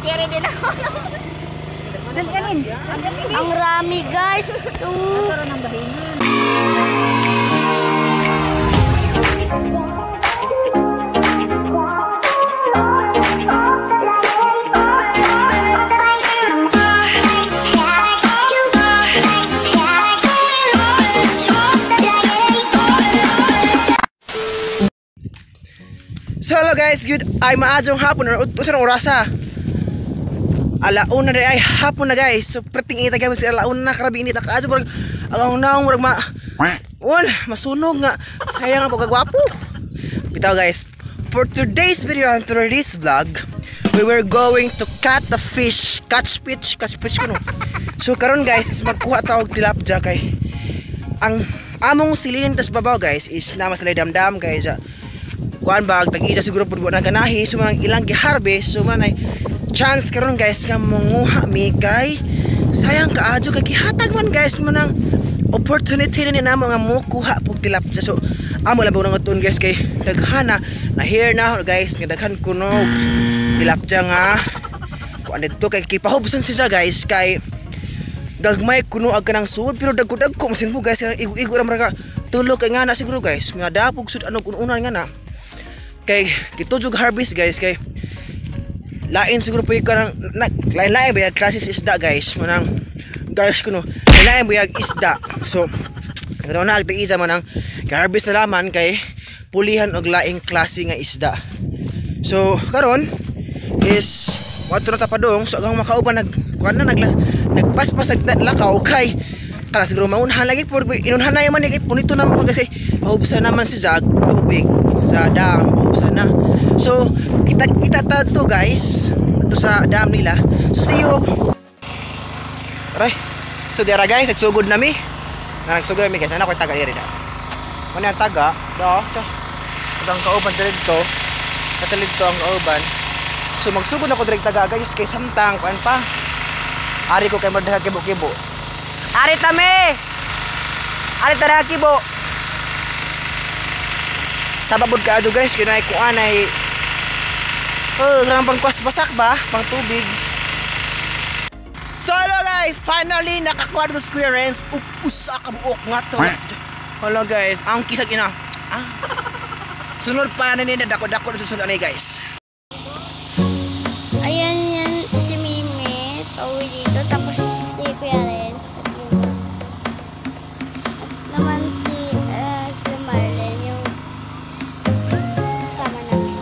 Carry din ako. Ang rami guys. So hello guys, good ay maadjong hapon or utusan ng orasa. Alauna na ay hapon na guys. So prating ita guys, alauna na karabi init kaadyo parang ang naong murag masunog nga. Sayang ang pagkagwapo. Bitaw guys, for today's video and today's vlog, we were going to catch fish kuno. So karon guys is magkuha ta og tilapia kay ang among silin tas babaw guys is nama sa damdam guys. Kuan bag nag-isa siguro pud na ganahi so man ilang gi-harvest so man ay chance karon guys nga manguha mi kay sayang kaadyo kay gihatag man guys manang opportunity ni namo nga mokuha pug tilapia so amo labaw nang uton guys kay daghana na here na guys nga daghan kuno tilapia nga kuan dito kay kipahubsan siya guys kay gagmay kuno ag kanang suod pero dagko masin mo guys igo ra maraga tulo kay nga na siguro guys nga dapog sud ano kununan nga na kay kitujog harvest guys kay lain siguro po yung karang lain bayag klases isda guys manang guys kuno lain bayag isda so ganoon na agta-isa manang harvest na laman kay pulihan og laing klase nga isda so karon is wato na tapadong so agang makauban kuan na nagpaspas ag lakaw kay kala siguro maunhan lagi por inunhan na yaman kay punito naman kasi mahubsan naman si Jag tubig sa dam mahubsan na so kita to guys ito sa dam nila so see you aray so dira guys nagsugod nami guys ana ko taga diri na mana ang taga do cha ang kauban dito kasalid to ang kauban so magsugod ako direk taga guys kay samtang kuan pa ari ko kay madha kibo ari tame ari tara kibo sababod ka ado guys kinay kuan ay grang pangkwas basak ba pang tubig so hello guys finally nakakuha to clearance usa ka buok nga to hello guys ang kisag ina sunod pa na ni dako sunod ani guys Ayan yan si Mimi pauwi dito tapos si Kuya Ren naman si Marlene yung kasama namin.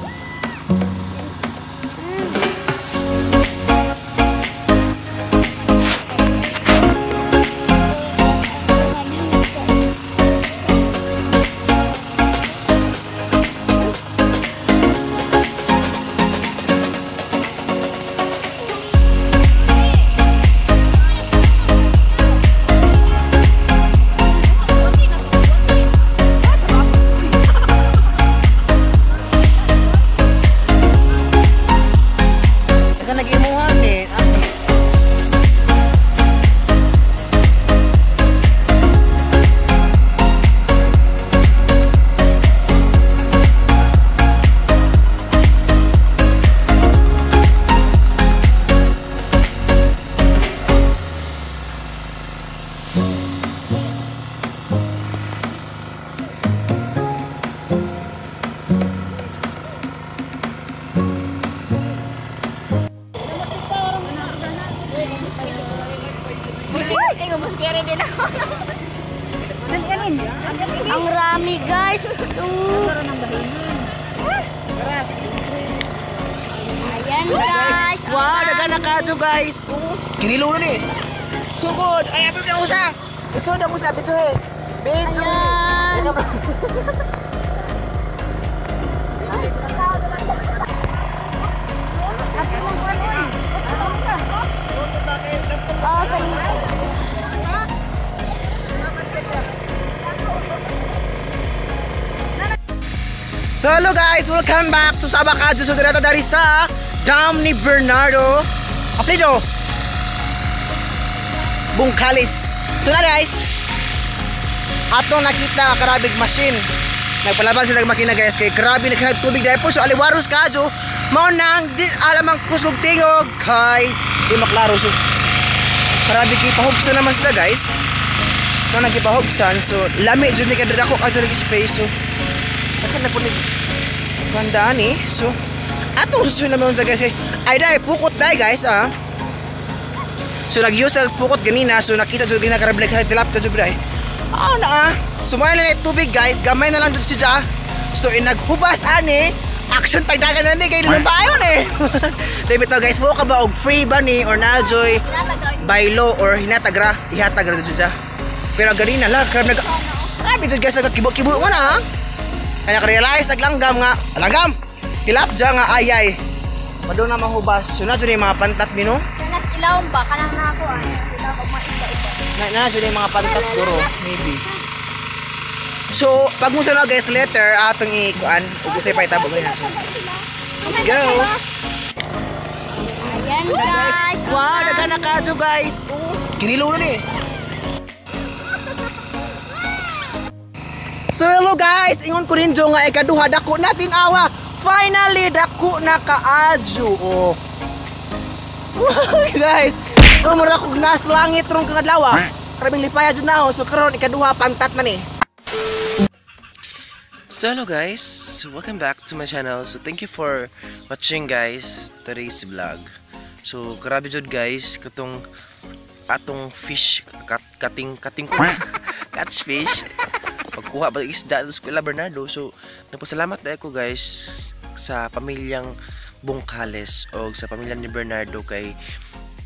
Carry din ako. Ang rami guys. Ayan guys. wow daga na kadyo guys kiniluno ni sugod ay apil na usa isod na usa bitso he bitso so hello guys, welcome back to Sabak Adjo. So dito dari sa dam ni Bernardo Apelido Bungkalis. So na guys, atong nakita karabig machine. Nagpalaban sila ng makina guys kay grabe naghanag tubig dahil po so aliwaros ka Adjo. Mao nang di alam ang kusog tingog kay di maklaro so grabe kay pahubsan naman siya guys. Mao nang gipahubsan so lami jud ni kadto ako kadto space so akan na po ni bandaan eh. So atong susunod naman sa guys kay ay dai pukot dai guys ah. So nag-use ang pukot ganina so nakita jud na karablik sa tilapia jud dai. Na sumay na tubig guys, gamay na lang jud siya. So inaghubas ani action tagdagan na ni kay naman tayo ni. Dapat to guys, mo ka ba og free ba ni or najoy baylo or hinatagra ihatag ra siya. Pero ganina lang karab nag grabe jud guys kibo-kibo mo na. Kaya ka-realize ag langgam nga, langgam. Tilapia nga ayay. Padung na mahubas. So na jud mga pantat bino. Kanang ilawom ba kanang nako ay. Ilawom maiba-iba. Na jud mga pantat duro maybe. So, pag mo sa guys letter atong ikuan ug usay pa itabo ganina so. Let's go. Ayan guys. Wow, daga na kadyo guys. Kinilo na ni. So hello guys, ingon ko rin nga ikaduha dako natin awa. Finally dako na kaadyo. Wow guys, kumura kog nas langit rong kadlaw. Karabing lipaya jud na so karon ikaduha pantat na ni. So hello guys, so welcome back to my channel. So thank you for watching guys today's vlog. So grabe jud guys katong atong fish kating catch fish pagkuha ba isda sa Eskwela Bernardo. So nagpasalamat na ako guys sa pamilyang Bungkales o sa pamilya ni Bernardo kay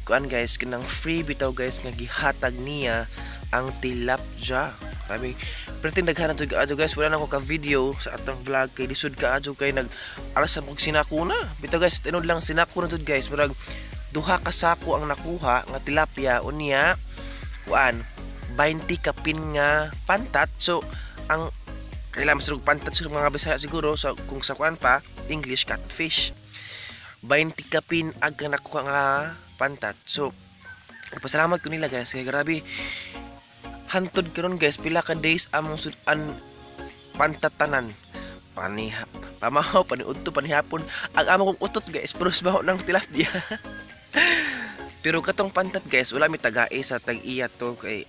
kuan guys kanang free bitaw guys nga gihatag niya ang tilapia. Grabe pretend daghanan jud kaadyo guys, wala na ko ka video sa atong vlog kay lisod kaadyo kay nag-aras mo sinakuna. Bitaw guys tinod lang sinakuna jud guys, murag duha ka sako ang nakuha nga tilapia unya kuan 20 kapin nga pantat. So ang kailangan masarog pantat sa mga Bisaya siguro so kung sa kuan pa English catfish 20 kapin ag nakuha nga pantat. So pasalamat ko nila guys kay grabe hantod karon guys pila ka days among sudan pantatanan panihap pamahaw paniudto panihapon ang amo kong utot guys pero baho ng tilapia. Pero katong pantat guys wala mi tagai sa tag-iya to kay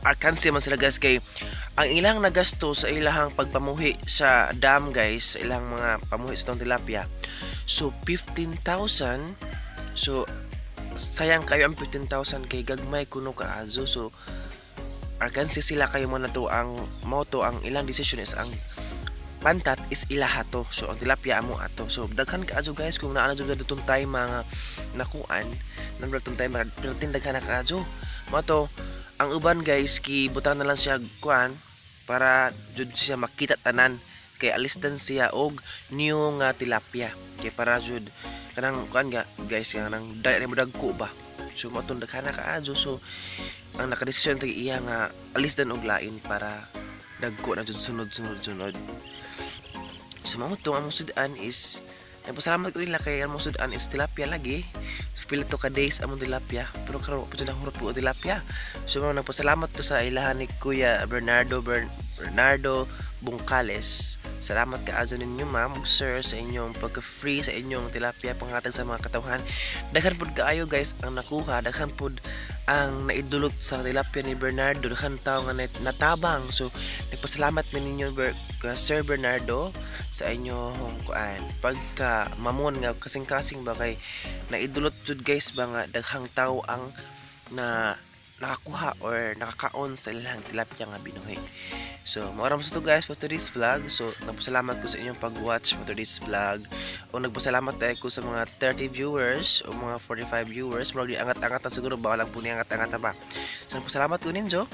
alkansi man sila guys kay ang ilang nagasto sa ilahang pagpamuhi sa dam guys sa ilang mga pamuhi sa tong tilapia so 15,000. So sayang kayo ang 15,000 kay gagmay kuno kaazo. So alkansi sila kayo mo na to ang moto ang ilang decision is ang pantat is ilaha to. So ang tilapia amo ato. So daghan kaazo guys kung naa na jud datong time mga nakuan nan datong time pero daghan na kaazo mo to. Ang uban guys kibutang na lang siya kuan para jud siya makita tanan kay alistan siya og new nga tilapia kay para jud kanang kuan nga guys kanang dai mo dagko ba. So mo tong daghan na kaazo. So ang nakadesisyon tag iya nga alisdan og lain para dagko na jud sunod. So mo tong among sudan is pasalamat ko nila kay among sudan is tilapia lagi. So pila to ka days among tilapia pero karon pa jud hurot po tilapia. So mo nagpasalamat to sa ilahan ni Kuya Bernardo Bungkales. Salamat kaazo ninyo ma'am sir sa inyong pagka-free sa inyong tilapia panghatag sa mga katawhan. Daghan pud kaayo guys ang nakuha, daghan pud ang naidulot sa tilapia ni Bernardo, daghan tawo nga natabang. So nagpasalamat ninyo Sir Bernardo sa inyong kuan pagka mamon nga kasing-kasing ba kay naidulot jud guys ba nga daghang tawo ang nakakuha or nakakaon sa ilang tilapia nga binuhi. So maraming sa to guys for today's vlog. So nagpasalamat ko sa inyong pag-watch for today's vlog. O nagpasalamat tayo ko sa mga 30 viewers o mga 45 viewers. Murag angat-angat na siguro ba lang po ni angat-angat ba. So nagpasalamat ko ninyo.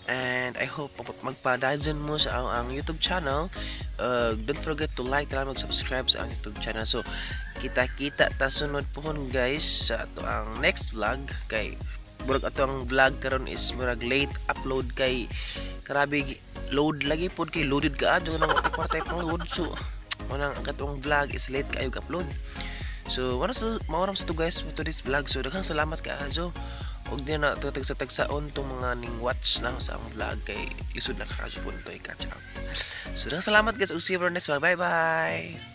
And I hope magpa-dayon mo sa ang YouTube channel. Don't forget to like at mag-subscribe sa ang YouTube channel. So kita-kita ta sunod po guys sa ato ang next vlog kay murag ato ang vlog karon is murag late upload kay karabi load lagi pod kay loaded ka adto nang type ng load. So manang katong vlog is late kayo upload. So maoram sa to guys to this vlog. So daghang salamat kaayo og di na tagsa-tagsaon tong mga ning watch na sa ang vlog kay lisod na kaayo po to catch up. So daghang salamat guys og see you for next vlog. Bye bye.